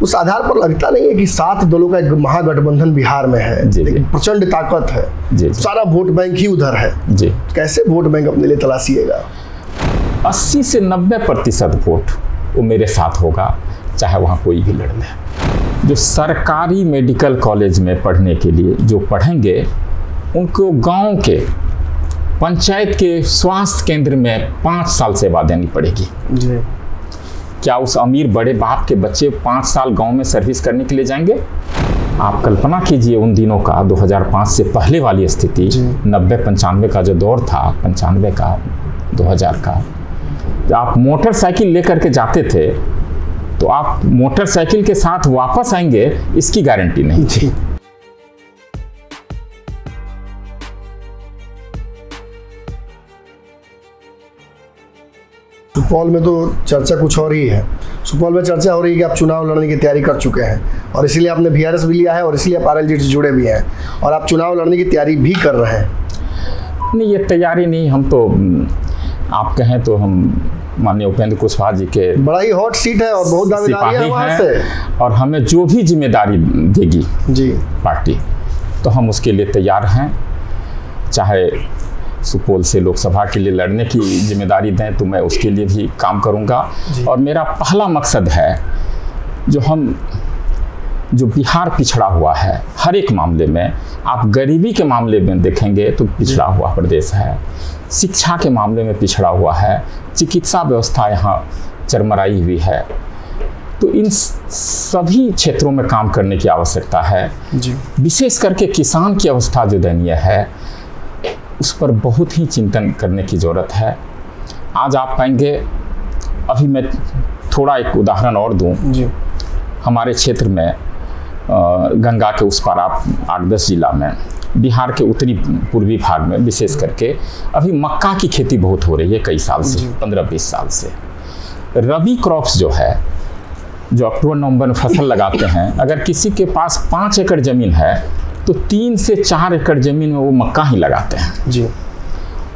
उस आधार पर लगता नहीं है कि 7 दलों का एक महागठबंधन बिहार में है, एक प्रचंड ताकत है, सारा वोट बैंक ही उधर है जी, कैसे वोट बैंक अपने लिए तलाशिएगा? 80 से 90% वोट वो मेरे साथ होगा, चाहे वहाँ कोई भी लड़ ले। जो सरकारी मेडिकल कॉलेज में पढ़ने के लिए जो पढ़ेंगे, उनको गांव के पंचायत के स्वास्थ्य केंद्र में 5 साल सेवा देनी पड़ेगी जी। क्या उस अमीर बड़े बाप के बच्चे 5 साल गांव में सर्विस करने के लिए जाएंगे? आप कल्पना कीजिए उन दिनों का, 2005 से पहले वाली स्थिति, 90-95 का जो दौर था, 95 का, 2000 का, जब आप मोटरसाइकिल लेकर के जाते थे तो आप मोटरसाइकिल के साथ वापस आएंगे इसकी गारंटी नहीं थी। सुपौल में तो चर्चा कुछ और ही है। सुपौल में चर्चा हो रही है कि आप चुनाव लड़ने की तैयारी कर चुके हैं और इसीलिए आपने VRS भी लिया है और इसलिए आप RLD से जुड़े भी हैं और आप चुनाव लड़ने की तैयारी भी कर रहे हैं। नहीं, ये तैयारी नहीं, हम तो आप कहें तो हम माननीय उपेंद्र कुशवाहा जी के बड़ा ही हॉट सीट है और बहुत दावेदारी है वहाँ से, और हमें जो भी जिम्मेदारी देगी जी पार्टी, तो हम उसके लिए तैयार हैं। चाहे सुपौल से लोकसभा के लिए लड़ने की जिम्मेदारी दें तो मैं उसके लिए भी काम करूंगा। और मेरा पहला मकसद है, जो बिहार पिछड़ा हुआ है हर एक मामले में, आप गरीबी के मामले में देखेंगे तो पिछड़ा हुआ प्रदेश है, शिक्षा के मामले में पिछड़ा हुआ है, चिकित्सा व्यवस्था यहाँ चरमराई हुई है, तो इन सभी क्षेत्रों में काम करने की आवश्यकता है जी। विशेष करके किसान की अवस्था जो दयनीय है, उस पर बहुत ही चिंतन करने की ज़रूरत है। आज आप कहेंगे, अभी मैं थोड़ा एक उदाहरण और दूं जी। हमारे क्षेत्र में गंगा के उस पार आप 8-10 जिला में, बिहार के उत्तरी पूर्वी भाग में विशेष करके अभी मक्का की खेती बहुत हो रही है कई साल से, 15-20 साल से। रबी क्रॉप्स जो है, जो अक्टूबर-नवंबर में फसल लगाते हैं, अगर किसी के पास 5 एकड़ ज़मीन है तो 3 से 4 एकड़ ज़मीन में वो मक्का ही लगाते हैं जी।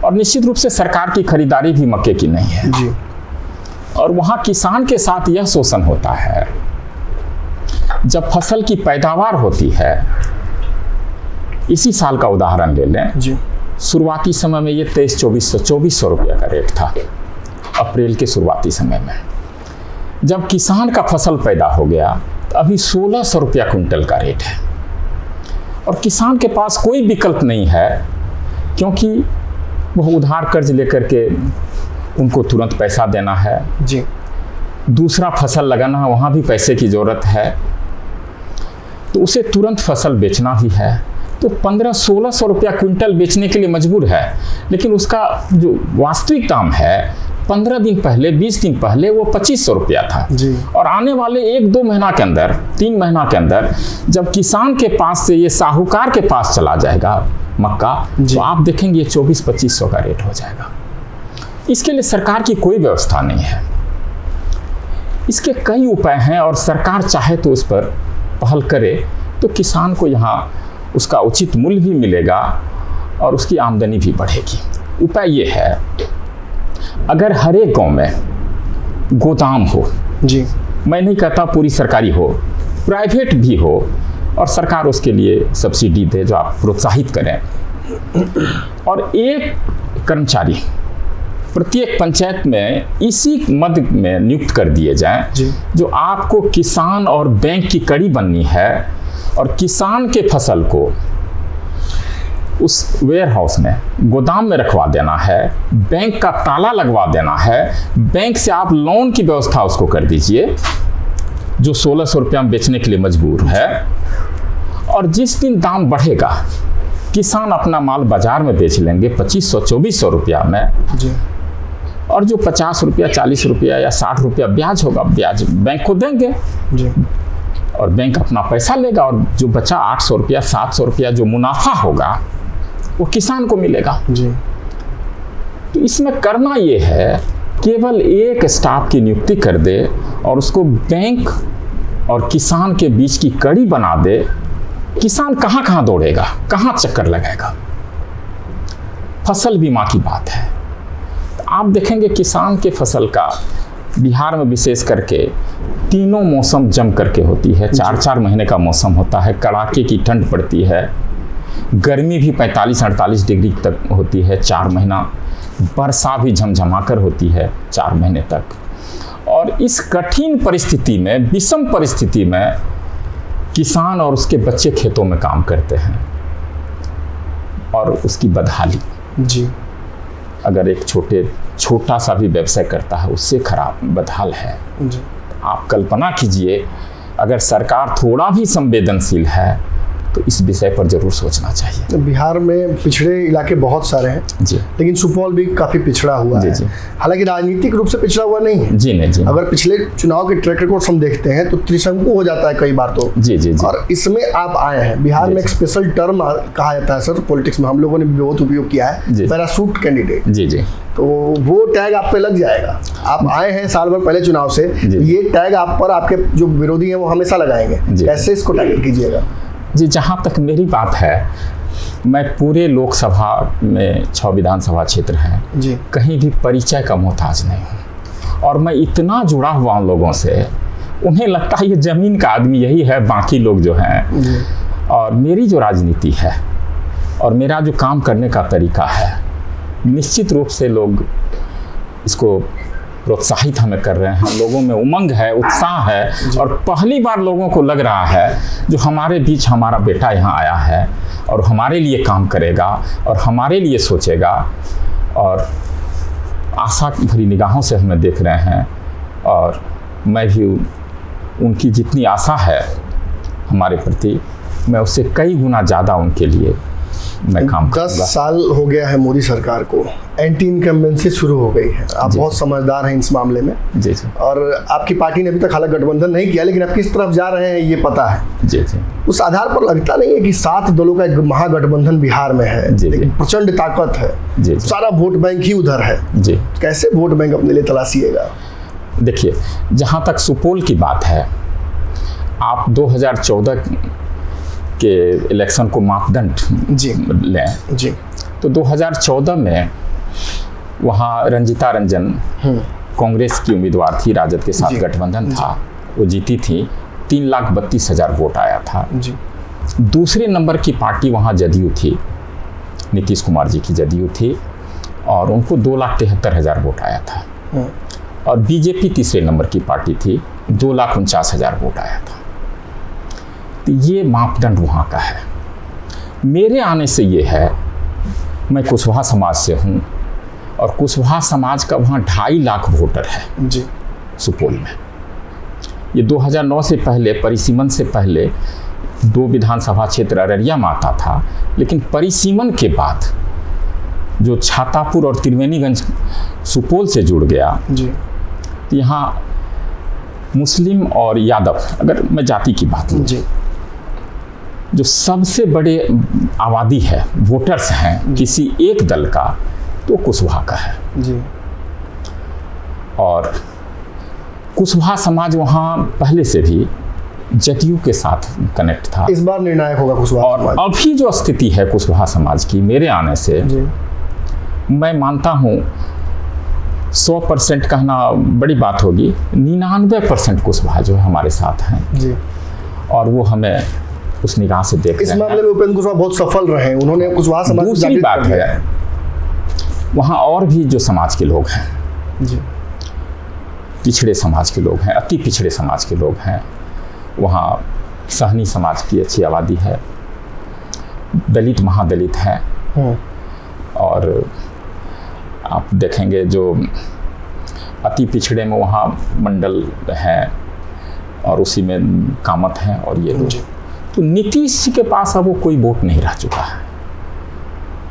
और निश्चित रूप से सरकार की खरीदारी भी मक्के की नहीं है जी। और वहाँ किसान के साथ यह शोषण होता है, जब फसल की पैदावार होती है, इसी साल का उदाहरण ले लें जी। शुरुआती समय में ये 2300-2400 रुपये का रेट था, अप्रैल के शुरुआती समय में। जब किसान का फसल पैदा हो गया तो अभी 1600 रुपया कुंटल का रेट है। और किसान के पास कोई विकल्प नहीं है, क्योंकि वह उधार कर्ज लेकर के उनको तुरंत पैसा देना है जी। दूसरा फसल लगाना है, वहाँ भी पैसे की ज़रूरत है, तो उसे तुरंत फसल बेचना भी है, तो 1500-1600 रुपया क्विंटल बेचने के लिए मजबूर है। लेकिन उसका जो वास्तविक दाम है 15 दिन पहले, 20 दिन पहले वो 2500 रुपया था जी। और आने वाले 1-2 महीना के अंदर, 3 महीना के अंदर, जब किसान के पास से ये साहूकार के पास चला जाएगा मक्का, तो आप देखेंगे 2400-2500 का रेट हो जाएगा। इसके लिए सरकार की कोई व्यवस्था नहीं है। इसके कई उपाय हैं और सरकार चाहे तो उस पर पहल करे तो किसान को यहाँ उसका उचित मूल्य भी मिलेगा और उसकी आमदनी भी बढ़ेगी। उपाय ये है, अगर हर एक गांव में गोदाम हो जी, मैं नहीं कहता पूरी सरकारी हो, प्राइवेट भी हो, और सरकार उसके लिए सब्सिडी दे, जो आप प्रोत्साहित करें, और एक कर्मचारी प्रत्येक पंचायत में इसी मद में नियुक्त कर दिए जाएं, जो आपको किसान और बैंक की कड़ी बननी है, और किसान के फसल को उस वेयर हाउस में, गोदाम में रखवा देना है, बैंक का ताला लगवा देना है, बैंक से आप लोन की व्यवस्था उसको कर दीजिए, जो 1600 रुपया में बेचने के लिए मजबूर है। और जिस दिन दाम बढ़ेगा, किसान अपना माल बाजार में बेच लेंगे 2500-2400 रुपया में जी। और जो 50 रुपया, 40 रुपया या 60 रुपया ब्याज होगा, ब्याज बैंक को देंगे जी। और बैंक अपना पैसा लेगा, और जो बचा 800 रुपया, 700 रुपया जो मुनाफा होगा वो किसान को मिलेगा जी। तो इसमें करना ये है, केवल एक स्टाफ की नियुक्ति कर दे और उसको बैंक और किसान के बीच की कड़ी बना दे। किसान कहाँ कहाँ दौड़ेगा, कहाँ चक्कर लगाएगा। फसल बीमा की बात है, तो आप देखेंगे किसान के फसल का बिहार में विशेष करके तीनों मौसम जम करके होती है। 4-4 महीने का मौसम होता है। कड़ाके की ठंड पड़ती है। गर्मी भी 45-48 डिग्री तक होती है 4 महीना। वर्षा भी झमझमा कर होती है 4 महीने तक। और इस कठिन परिस्थिति में, विषम परिस्थिति में किसान और उसके बच्चे खेतों में काम करते हैं। और उसकी बदहाली जी, अगर एक छोटा सा भी व्यवसाय करता है, उससे खराब बदहाल है जी। आप कल्पना कीजिए, अगर सरकार थोड़ा भी संवेदनशील है तो इस विषय पर जरूर सोचना चाहिए। बिहार में पिछड़े इलाके बहुत सारे हैं जी, लेकिन सुपौल भी काफ़ी पिछड़ा हुआ है। जी। हालांकि राजनीतिक रूप से पिछड़ा हुआ नहीं है। जी नहीं जी। अगर पिछले चुनाव के ट्रैक रिकॉर्ड हम देखते हैं तो त्रिशंकु हो जाता है कई बार तो। जी जी जी। और इसमें आप आए हैं। बिहार में एक स्पेशल टर्म कहा जाता है सर पॉलिटिक्स में, हम लोगों ने भी बहुत उपयोग किया है, पैराशूट कैंडिडेट। जी जी। तो वो टैग आप पे लग जाएगा। आप आए हैं साल भर पहले चुनाव से, ये टैग आप पर आपके जो विरोधी हैं वो हमेशा लगाएंगे। कैसे इसको टैकल कीजिएगा? जी, जहाँ तक मेरी बात है, मैं पूरे लोकसभा में 6 विधानसभा क्षेत्र हैं जी, कहीं भी परिचय का मोहताज नहीं हूँ। और मैं इतना जुड़ा हुआ हूँ लोगों से, उन्हें लगता है ये ज़मीन का आदमी यही है, बाकी लोग जो हैं। और मेरी जो राजनीति है और मेरा जो काम करने का तरीका है, निश्चित रूप से लोग इसको प्रोत्साहित हमें कर रहे हैं। लोगों में उमंग है, उत्साह है। और पहली बार लोगों को लग रहा है जो हमारे बीच हमारा बेटा यहाँ आया है और हमारे लिए काम करेगा और हमारे लिए सोचेगा। और आशा भरी निगाहों से हमें देख रहे हैं। और मैं भी उनकी जितनी आशा है हमारे प्रति, मैं उससे कई गुना ज़्यादा उनके लिए मैं काम करूंगा। 10 साल हो गया है मोदी सरकार को, एंटी इनकम्बेंसी शुरू हो गई है। आप बहुत समझदार हैं इस मामले में। जी जी। और आपकी पार्टी ने अभी तक हालांकि गठबंधन नहीं किया, लेकिन आप किस तरफ जा रहे हैं ये पता है। जी जी। उस आधार पर लगता नहीं है कि 7 दलों का एक महागठबंधन बिहार में है, एक प्रचंड ताकत है। जी जी। सारा वोट बैंक ही उधर है। जी। कैसे वोट बैंक अपने लिए तलाशिएगा? देखिए, जहाँ तक सुपौल की बात है, आप 2014 के इलेक्शन को मापदंड जी लें जी, तो 2014 में वहाँ रंजिता रंजन कांग्रेस की उम्मीदवार थी, राजद के साथ गठबंधन था, वो जीती थी। 3,32,000 वोट आया था जी। दूसरे नंबर की पार्टी वहाँ जदयू थी, नीतीश कुमार जी की जदयू थी, और उनको 2,73,000 वोट आया था। और बीजेपी तीसरे नंबर की पार्टी थी, 2,49,000 वोट आया था। तो ये मापदंड वहाँ का है। मेरे आने से ये है, मैं कुशवाहा समाज से हूँ और कुशवाहा समाज का वहाँ 2.5 लाख वोटर है जी सुपौल में। ये 2009 से पहले, परिसीमन से पहले 2 विधानसभा क्षेत्र अररिया में आता था, लेकिन परिसीमन के बाद जो छातापुर और त्रिवेणीगंज सुपौल से जुड़ गया जी, यहाँ मुस्लिम और यादव, अगर मैं जाति की बात करूँ, जी, जो सबसे बड़े आबादी है, वोटर्स हैं किसी एक दल का, तो कुशवाहा का है जी। और कुशवाहा समाज वहाँ पहले से भी जदयू के साथ कनेक्ट था। इस बार निर्णायक होगा कुशवाहा और समाज। अभी जो स्थिति है कुशवाहा समाज की, मेरे आने से जी, मैं मानता हूँ 100% कहना बड़ी बात होगी, 99% कुशवाहा जो है हमारे साथ हैं जी। और वो हमें उस निगाह से देख इस रहे मामले हैं। में उपेंद्र कुशवाहा बहुत सफल रहे हैं, उन्होंने कुशवाहा समाज को दूसरी जागृत बात कर दिया है, वहाँ और भी जो समाज के लोग हैं, जी, पिछड़े समाज के लोग हैं, अति पिछड़े समाज के लोग हैं। वहाँ सहनी समाज की अच्छी आबादी है, दलित महादलित हैं, और आप देखेंगे जो अति पिछड़े में वहाँ मंडल हैं और उसी में कामत हैं और ये लोग। तो नीतीश जी के पास अब वो कोई वोट नहीं रह चुका है।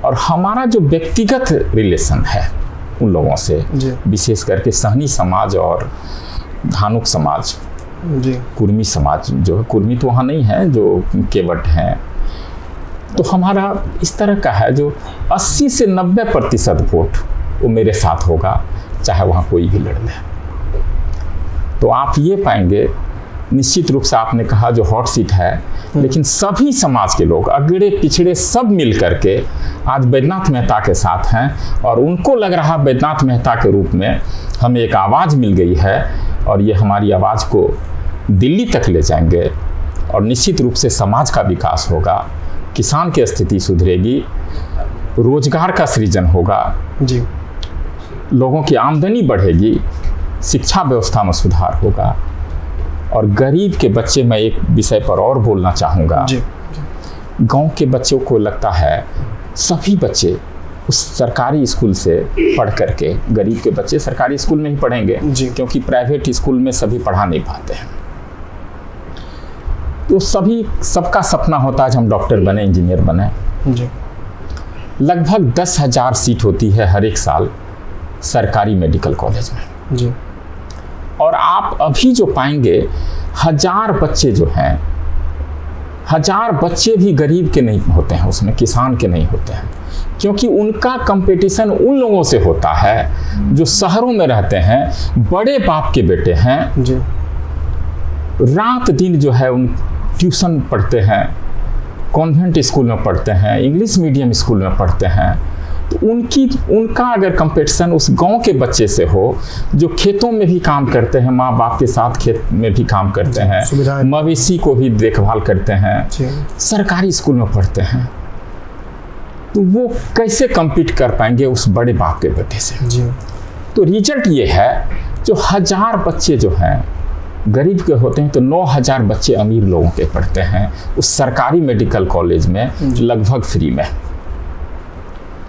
और हमारा जो व्यक्तिगत रिलेशन है उन लोगों से, विशेष करके सहनी समाज और धानुक समाज, कुर्मी समाज, जो कुर्मी तो वहाँ नहीं है, जो केवट हैं, तो हमारा इस तरह का है जो 80 से 90% वोट वो मेरे साथ होगा, चाहे वहाँ कोई भी लड़ ले। तो आप ये पाएंगे, निश्चित रूप से आपने कहा जो हॉट सीट है, लेकिन सभी समाज के लोग, अगड़े पिछड़े सब मिल करके आज बैद्यनाथ मेहता के साथ हैं। और उनको लग रहा बैद्यनाथ मेहता के रूप में हमें एक आवाज़ मिल गई है और ये हमारी आवाज़ को दिल्ली तक ले जाएंगे और निश्चित रूप से समाज का विकास होगा, किसान की स्थिति सुधरेगी, रोजगार का सृजन होगा जी, लोगों की आमदनी बढ़ेगी, शिक्षा व्यवस्था में सुधार होगा। और गरीब के बच्चे, मैं एक विषय पर और बोलना चाहूँगा। जी, गांव के बच्चों को लगता है सभी बच्चे उस सरकारी स्कूल से पढ़ करके, गरीब के बच्चे सरकारी स्कूल में ही पढ़ेंगे जी। क्योंकि प्राइवेट स्कूल में सभी पढ़ा नहीं पाते हैं। तो सबका सपना होता है हम डॉक्टर बने, इंजीनियर बने। जी, लगभग 10,000 सीट होती है हर एक साल सरकारी मेडिकल कॉलेज में, जी, और आप अभी जो पाएंगे 1000 बच्चे जो हैं, 1000 बच्चे भी गरीब के नहीं होते हैं, उसमें किसान के नहीं होते हैं, क्योंकि उनका कंपटीशन उन लोगों से होता है जो शहरों में रहते हैं, बड़े बाप के बेटे हैं, जी, रात दिन जो है उन ट्यूशन पढ़ते हैं, कॉन्वेंट स्कूल में पढ़ते हैं, इंग्लिश मीडियम स्कूल में पढ़ते हैं। तो उनका अगर कंपटीशन उस गांव के बच्चे से हो जो खेतों में भी काम करते हैं, माँ बाप के साथ खेत में भी काम करते हैं, मवेशी को भी देखभाल करते हैं, सरकारी स्कूल में पढ़ते हैं, तो वो कैसे कम्पीट कर पाएंगे उस बड़े बाप के बेटे से? जी। तो रिजल्ट ये है, जो 1000 बच्चे जो हैं गरीब के होते हैं, तो 9000 बच्चे अमीर लोगों के पढ़ते हैं उस सरकारी मेडिकल कॉलेज में, लगभग फ्री में।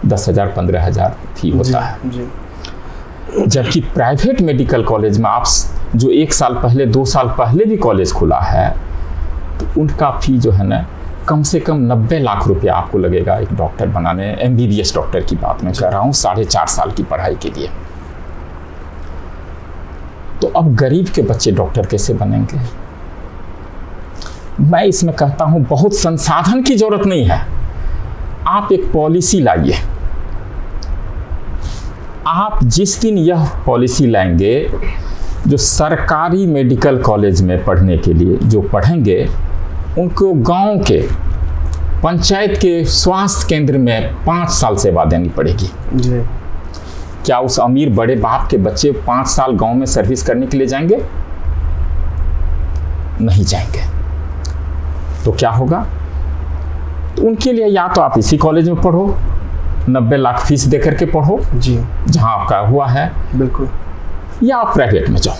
10,000 15,000 फी होता है। जी। जबकि प्राइवेट मेडिकल कॉलेज में आप जो 1 साल पहले 2 साल पहले भी कॉलेज खुला है, तो उनका फी जो है ना कम से कम 90 लाख रुपया आपको लगेगा एक डॉक्टर बनाने। MBBS डॉक्टर की बात मैं कर रहा हूँ, 4.5 साल की पढ़ाई के लिए। तो अब गरीब के बच्चे डॉक्टर कैसे बनेंगे? मैं इसमें कहता हूँ बहुत संसाधन की जरूरत नहीं है, आप एक पॉलिसी लाइए। आप जिस दिन यह पॉलिसी लाएंगे, जो सरकारी मेडिकल कॉलेज में पढ़ने के लिए जो पढ़ेंगे, उनको गांव के पंचायत के स्वास्थ्य केंद्र में 5 साल सेवा देनी पड़ेगी। जी। क्या उस अमीर बड़े बाप के बच्चे 5 साल गांव में सर्विस करने के लिए जाएंगे? नहीं जाएंगे। तो क्या होगा? तो उनके लिए या तो आप इसी कॉलेज में पढ़ो, 90 लाख फीस दे करके पढ़ो जी, जहां आपका हुआ है, बिल्कुल, या आप प्राइवेट में जाओ।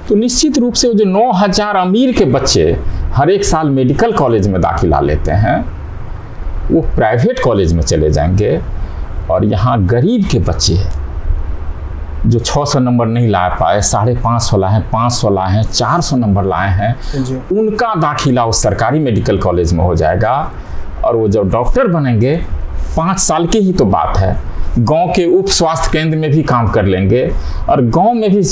तो निश्चित रूप से वो जो 9000 अमीर के बच्चे हर एक साल मेडिकल कॉलेज में दाखिला लेते हैं, वो प्राइवेट कॉलेज में चले जाएंगे, और यहाँ गरीब के बच्चे जो 600 नंबर नहीं ला पाए, 550 लाए हैं, 500 लाए हैं, 400 नंबर लाए हैं, उनका दाखिला उस सरकारी मेडिकल कॉलेज में हो जाएगा, और वो जब डॉक्टर बनेंगे 5 साल की ही तो बात है, गांव के उप स्वास्थ्य केंद्र में भी काम कर लेंगे, और गांव में भी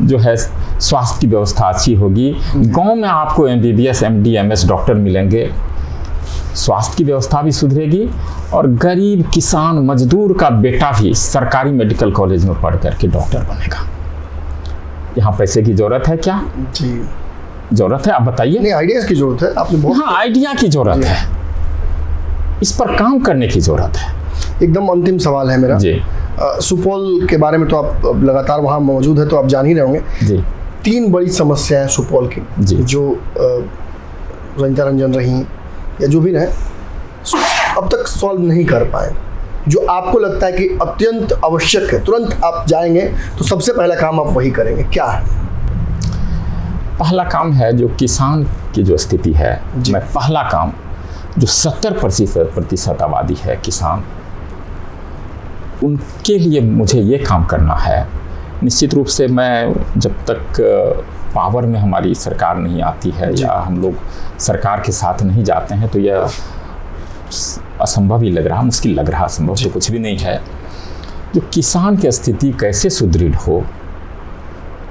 जो है स्वास्थ्य की व्यवस्था अच्छी होगी। गांव में आपको MBBS MD MS डॉक्टर मिलेंगे, स्वास्थ्य की व्यवस्था भी सुधरेगी, और गरीब किसान मजदूर का बेटा भी सरकारी मेडिकल कॉलेज में पढ़ करके डॉक्टर बनेगा। यहाँ पैसे की जरूरत है क्या? जी, जरूरत है, आप बताइए। नहीं, आइडियाज की जरूरत है। आपने बहुत, हाँ, आइडिया की जरूरत है, इस पर काम करने की जरूरत है। एकदम अंतिम सवाल है मेरा जी। सुपौल के बारे में तो आप लगातार वहाँ मौजूद है, तो आप जान ही रहे होंगे। जी। 3 बड़ी समस्याएं सुपौल की, जी। जो रंजिता रंजन रही या जो भी रहे, अब तक सॉल्व नहीं कर पाए, जो आपको लगता है कि अत्यंत आवश्यक है, तुरंत आप जाएंगे तो सबसे पहला काम आप वही करेंगे, क्या है? पहला काम है जो किसान की जो स्थिति है, मैं पहला काम जो 70% आबादी है किसान, उनके लिए मुझे ये काम करना है। निश्चित रूप से मैं जब तक पावर में हमारी सरकार नहीं आती है या हम लोग सरकार के साथ नहीं जाते हैं, तो यह असंभव ही लग रहा, मुश्किल लग रहा, असंभव तो कुछ भी नहीं है। जो किसान की स्थिति कैसे सुदृढ़ हो,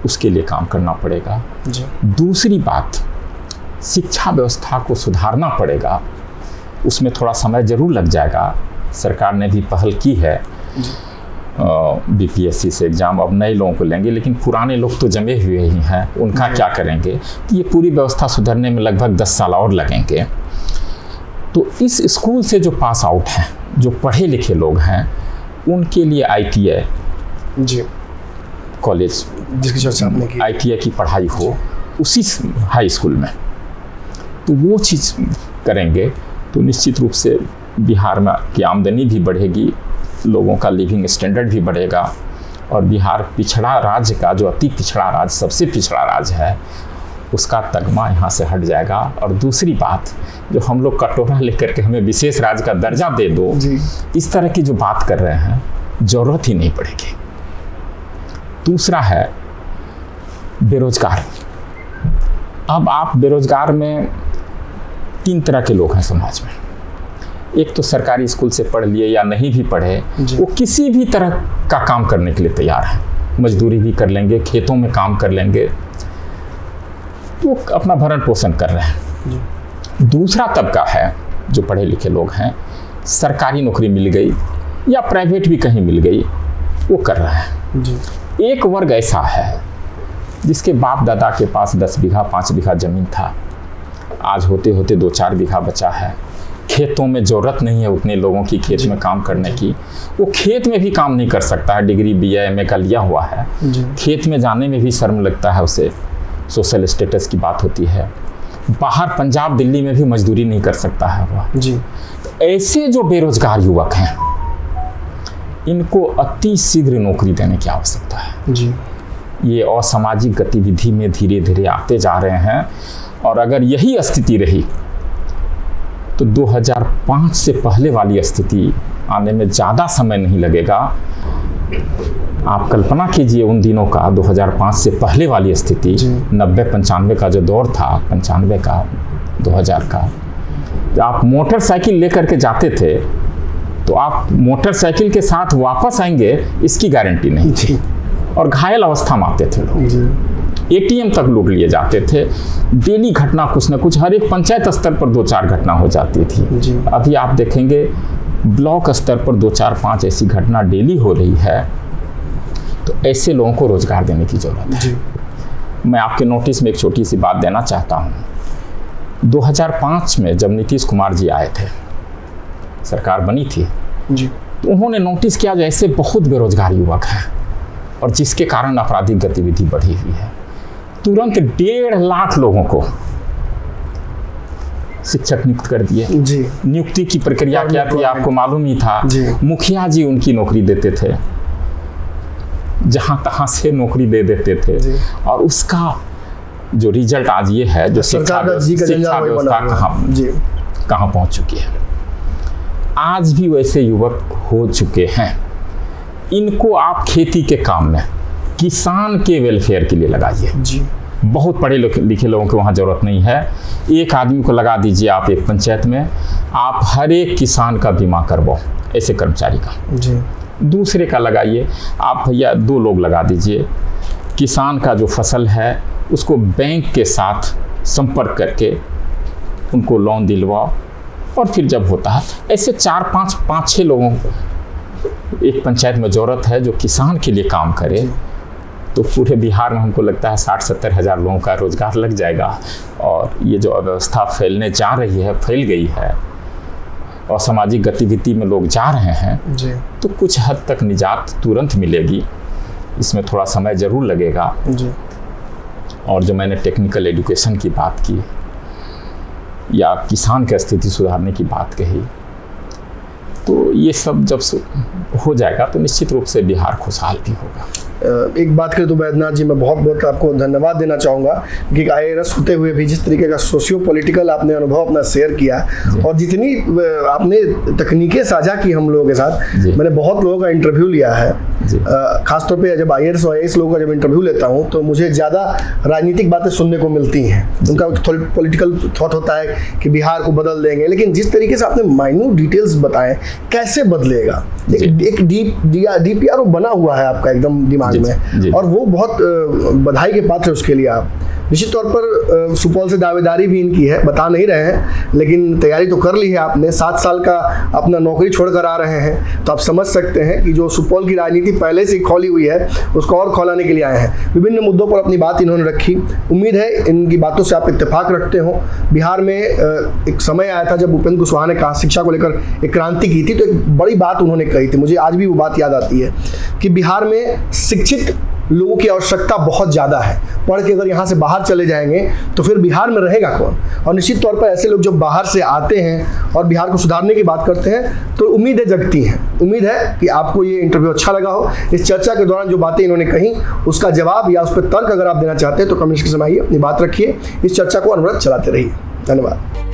उसके लिए काम करना पड़ेगा। दूसरी बात, शिक्षा व्यवस्था को सुधारना पड़ेगा, उसमें थोड़ा समय जरूर लग जाएगा। सरकार ने भी पहल की है, BPSC से एग्ज़ाम अब नए लोगों को लेंगे, लेकिन पुराने लोग तो जमे हुए ही हैं, उनका क्या करेंगे? तो ये पूरी व्यवस्था सुधरने में लगभग 10 साल और लगेंगे। तो इस स्कूल से जो पास आउट हैं, जो पढ़े लिखे लोग हैं, उनके लिए ITI कॉलेज, जिसकी चर्चा आपने की, ITI की पढ़ाई हो उसी हाई स्कूल में, तो वो चीज़ करेंगे तो निश्चित रूप से बिहार में की आमदनी भी बढ़ेगी, लोगों का लिविंग स्टैंडर्ड भी बढ़ेगा और बिहार पिछड़ा राज्य का, जो अति पिछड़ा राज्य, सबसे पिछड़ा राज्य है, उसका तगमा यहाँ से हट जाएगा। और दूसरी बात, जो हम लोग कटोरा लेकर के हमें विशेष राज्य का दर्जा दे दो, इस तरह की जो बात कर रहे हैं, ज़रूरत ही नहीं पड़ेगी। दूसरा है बेरोजगार। अब आप बेरोजगार में 3 तरह के लोग हैं समाज में। एक तो सरकारी स्कूल से पढ़ लिए या नहीं भी पढ़े, वो किसी भी तरह का काम करने के लिए तैयार है, मजदूरी भी कर लेंगे, खेतों में काम कर लेंगे, तो अपना भरण पोषण कर रहे हैं। दूसरा तबका है जो पढ़े लिखे लोग हैं, सरकारी नौकरी मिल गई या प्राइवेट भी कहीं मिल गई, वो कर रहे हैं। एक वर्ग ऐसा है जिसके बाप दादा के पास 10 बीघा 5 बीघा ज़मीन था, आज होते होते 2-4 बीघा बचा है, खेतों में ज़रूरत नहीं है उतने लोगों की खेत में काम करने की, वो खेत में भी काम नहीं कर सकता है, डिग्री BA MA का लिया हुआ है, खेत में जाने में भी शर्म लगता है उसे, सोशल स्टेटस की बात होती है, बाहर पंजाब दिल्ली में भी मजदूरी नहीं कर सकता है वह। तो ऐसे जो बेरोजगार युवक हैं, इनको अति शीघ्र नौकरी देने की आवश्यकता है। ये असामाजिक गतिविधि में धीरे धीरे आते जा रहे हैं और अगर यही स्थिति रही तो 2005 से पहले वाली स्थिति आने में ज़्यादा समय नहीं लगेगा। आप कल्पना कीजिए उन दिनों का, 2005 से पहले वाली स्थिति, 90-95 का जो दौर था, 95 का 2000 का, जब आप मोटरसाइकिल लेकर के जाते थे तो आप मोटरसाइकिल के साथ वापस आएंगे इसकी गारंटी नहीं थी और घायल अवस्था में आते थे लोग। ATM तक लूट लिए जाते थे। डेली घटना कुछ न कुछ, हर एक पंचायत स्तर पर 2-4 घटना हो जाती थी। अभी आप देखेंगे ब्लॉक स्तर पर 2-4-5 ऐसी घटना डेली हो रही है। तो ऐसे लोगों को रोजगार देने की जरूरत है। मैं आपके नोटिस में एक छोटी सी बात देना चाहता हूँ। 2005 में जब नीतीश कुमार जी आए थे, सरकार बनी थी, तो उन्होंने नोटिस किया जो ऐसे बहुत बेरोजगार युवक हैं और जिसके कारण आपराधिक गतिविधि बढ़ी हुई है। तुरंत 1.5 लाख लोगों को शिक्षक नियुक्त कर दिए। नियुक्ति की प्रक्रिया क्या थी आपको मालूम ही था। मुखिया जी उनकी नौकरी देते थे, जहां तहां से नौकरी दे देते थे और उसका जो रिजल्ट आज ये है, जो शिक्षा व्यवस्था कहाँ पहुंच चुकी है। आज भी वैसे युवक हो चुके हैं। इनको आप खेती के काम में, किसान के वेलफेयर के लिए लगाइए। बहुत पढ़े लिखे लोगों को वहाँ ज़रूरत नहीं है। एक आदमी को लगा दीजिए आप एक पंचायत में, आप हर एक किसान का बीमा करवाओ, ऐसे कर्मचारी का। दूसरे का लगाइए आप भैया, 2 लोग लगा दीजिए। किसान का जो फसल है उसको बैंक के साथ संपर्क करके उनको लोन दिलवाओ और फिर जब होता है ऐसे 4-5-6 लोगों एक पंचायत में ज़रूरत है जो किसान के लिए काम करे, तो पूरे बिहार में हमको लगता है 60-70 हज़ार लोगों का रोजगार लग जाएगा। और ये जो अव्यवस्था फैलने जा रही है, फैल गई है और सामाजिक गतिविधि में लोग जा रहे हैं, तो कुछ हद तक निजात तुरंत मिलेगी। इसमें थोड़ा समय ज़रूर लगेगा। और जो मैंने टेक्निकल एजुकेशन की बात की या किसान की स्थिति सुधारने की बात कही, तो ये सब जब हो जाएगा तो निश्चित रूप से बिहार खुशहाल भी होगा। एक बात करें तो वैद्यनाथ जी, मैं बहुत बहुत आपको धन्यवाद देना चाहूँगा कि IAS होते हुए भी जिस तरीके का सोशियो पॉलिटिकल आपने अनुभव अपना शेयर किया और जितनी आपने तकनीकें साझा की हम लोगों के साथ। मैंने बहुत लोगों का इंटरव्यू लिया है, खासतौर पे जब IAS और IAS लोगों का जब इंटरव्यू लेता हूँ तो मुझे ज़्यादा राजनीतिक बातें सुनने को मिलती हैं। उनका पॉलिटिकल थॉट होता है कि बिहार को बदल देंगे, लेकिन जिस तरीके से आपने माइन्यूट डिटेल्स बताएं कैसे बदलेगा, एक DPRO बना हुआ है आपका एकदम दिमाग में, और वो बहुत बधाई के पात्र है उसके लिए। आप निश्चित तौर पर सुपौल से दावेदारी भी इनकी है, बता नहीं रहे हैं, लेकिन तैयारी तो कर ली है आपने। 7 साल का अपना नौकरी छोड़कर आ रहे हैं, तो आप समझ सकते हैं कि जो सुपौल की राजनीति पहले से खोली हुई है उसको और खोलाने के लिए आए हैं। विभिन्न मुद्दों पर अपनी बात इन्होंने रखी। उम्मीद है इनकी बातों से आप इत्तेफाक रखते हो। बिहार में एक समय आया था जब उपेंद्र कुशवाहा ने कहा शिक्षा को लेकर एक क्रांति की थी, तो एक बड़ी बात उन्होंने कही थी, मुझे आज भी वो बात याद आती है कि बिहार में शिक्षित लोगों की आवश्यकता बहुत ज़्यादा है। पढ़ के अगर यहाँ से बाहर चले जाएंगे तो फिर बिहार में रहेगा कौन? और निश्चित तौर पर ऐसे लोग जब बाहर से आते हैं और बिहार को सुधारने की बात करते हैं तो उम्मीदें जगती हैं। उम्मीद है कि आपको ये इंटरव्यू अच्छा लगा हो। इस चर्चा के दौरान जो बातें इन्होंने कही उसका जवाब या उस पर तर्क अगर आप देना चाहते हैं तो कमेंट्स के समय आइए, अपनी बात रखिए, इस चर्चा को अनवरत चलाते रहिए। धन्यवाद।